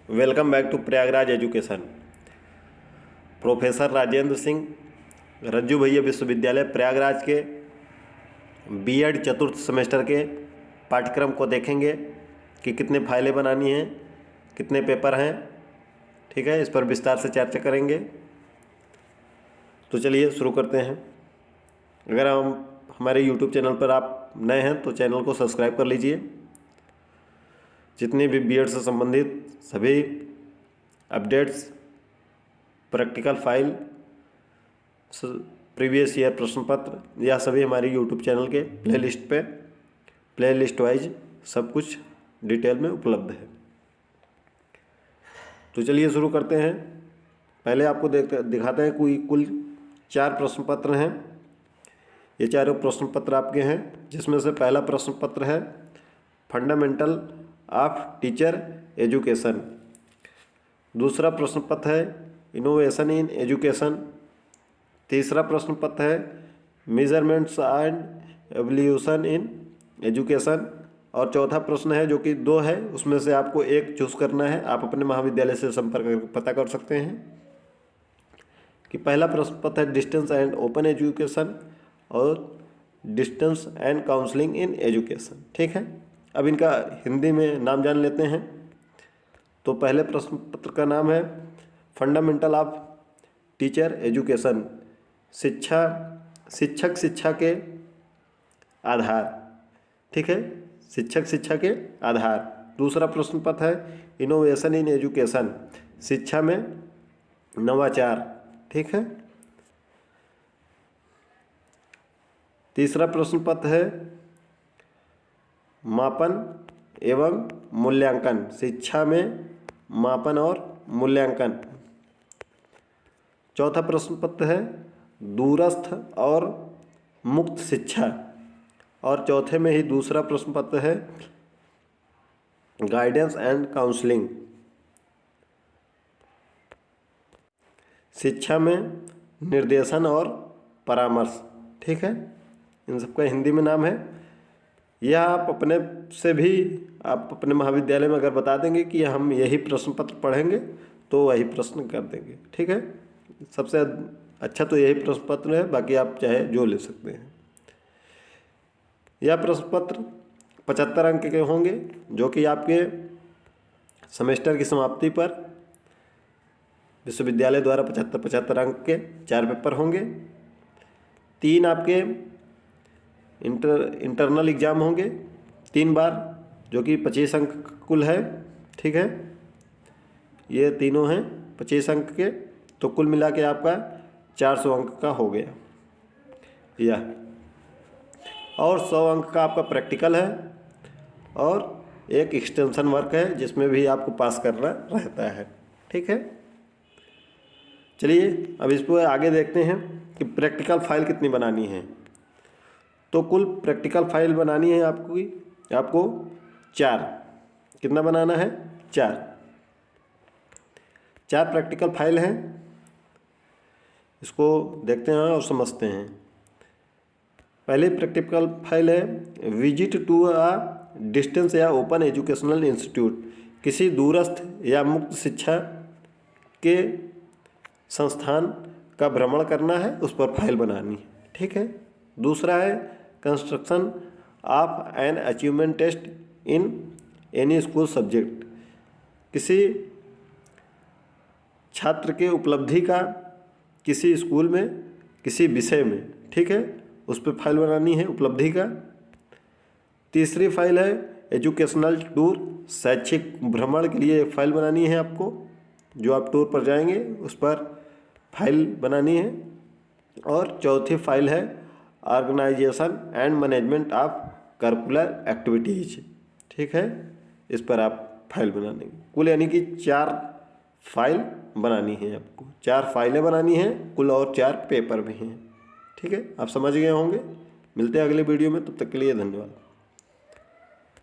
Welcome back to Prayagraj education. Professor Rajendra Singh Rajju Bhaiya विश्वविद्यालय प्रयागराज के BEd चतुर्थ सेमेस्टर के पाठ्यक्रम को देखेंगे कि कितने फाइलें बनानी हैं, कितने पेपर हैं। ठीक है, इस पर विस्तार से चर्चा करेंगे। तो चलिए शुरू करते हैं। अगर हमारे यूट्यूब चैनल पर आप नए हैं तो चैनल को सब्सक्राइब कर लीजिए। जितनी भी बीएड से संबंधित सभी updates, practical file, previous year प्रश्न पत्र, यह सभी हमारे यूट्यूब चैनल के प्लेलिस्ट वाइज सब कुछ डिटेल में उपलब्ध है। तो चलिए शुरू करते हैं। पहले आपको दिखाते हैं कोई कुल 4 प्रश्न पत्र हैं। ये चारों प्रश्न पत्र आपके हैं, जिसमें से पहला प्रश्न पत्र है फंडामेंटल ऑफ टीचर एजुकेशन। दूसरा प्रश्न पत्र है इनोवेशन इन एजुकेशन। तीसरा प्रश्न पत्र है measurements and evolution in education. और चौथा प्रश्न है जो कि 2 है, उसमें से आपको एक चूज करना है। आप अपने महाविद्यालय से संपर्क करके पता कर सकते हैं कि पहला प्रश्न पत्र है डिस्टेंस एंड ओपन एजुकेशन और distance and counselling in education. ठीक है, अब इनका हिंदी में नाम जान लेते हैं। तो पहले प्रश्न पत्र का नाम है फंडामेंटल ऑफ टीचर एजुकेशन, शिक्षक शिक्षा के आधार। ठीक है, शिक्षक शिक्षा के आधार। दूसरा प्रश्न पत्र है इनोवेशन इन एजुकेशन, शिक्षा में नवाचार। ठीक है, तीसरा प्रश्न पत्र है मापन एवं मूल्यांकन, शिक्षा में मापन और मूल्यांकन। चौथा प्रश्न पत्र है दूरस्थ और मुक्त शिक्षा। और चौथे में ही दूसरा प्रश्न पत्र है गाइडेंस एंड काउंसलिंग, शिक्षा में निर्देशन और परामर्श। ठीक है, इन सबका हिंदी में नाम है। यह आप अपने से भी आप अपने महाविद्यालय में अगर बता देंगे कि हम यही प्रश्न पत्र पढ़ेंगे तो वही प्रश्न कर देंगे। ठीक है, सबसे अच्छा तो यही प्रश्न पत्र है, बाकी आप चाहे जो ले सकते हैं। यह प्रश्न पत्र 75 अंक के होंगे, जो कि आपके सेमेस्टर की समाप्ति पर विश्वविद्यालय द्वारा 75 अंक के 4 पेपर होंगे। 3 आपके इंटरनल एग्ज़ाम होंगे 3 बार, जो कि 25 अंक कुल है। ठीक है, ये तीनों हैं 25 अंक के, तो कुल मिला के आपका 400 अंक का हो गया यह। और 100 अंक का आपका प्रैक्टिकल है और एक एक्सटेंशन वर्क है, जिसमें भी आपको पास करना रहता है। ठीक है, चलिए अब इस पर आगे देखते हैं कि प्रैक्टिकल फाइल कितनी बनानी है। तो कुल प्रैक्टिकल फाइल बनानी है आपको 4। कितना बनाना है? 4 प्रैक्टिकल फाइल हैं। इसको देखते हैं और समझते हैं। पहले प्रैक्टिकल फाइल है विजिट टू अ डिस्टेंस या ओपन एजुकेशनल इंस्टीट्यूट, किसी दूरस्थ या मुक्त शिक्षा के संस्थान का भ्रमण करना है, उस पर फाइल बनानी है। ठीक है, दूसरा है construction of an achievement test in any school subject, किसी छात्र के उपलब्धि का किसी स्कूल में किसी विषय में। ठीक है, उस पर फाइल बनानी है उपलब्धि का। तीसरी फाइल है एजुकेशनल टूर, शैक्षिक भ्रमण के लिए एक फाइल बनानी है आपको, जो आप टूर पर जाएंगे उस पर फाइल बनानी है। और चौथी फाइल है organisation and management of curricular activities. ठीक है, इस पर आप फाइल बना देंगे। कुल यानी कि 4 फाइल बनानी है आपको, 4 फाइलें बनानी हैं कुल, और 4 पेपर भी हैं। ठीक है, आप समझ गए होंगे। मिलते हैं अगले वीडियो में, तब तक के लिए धन्यवाद।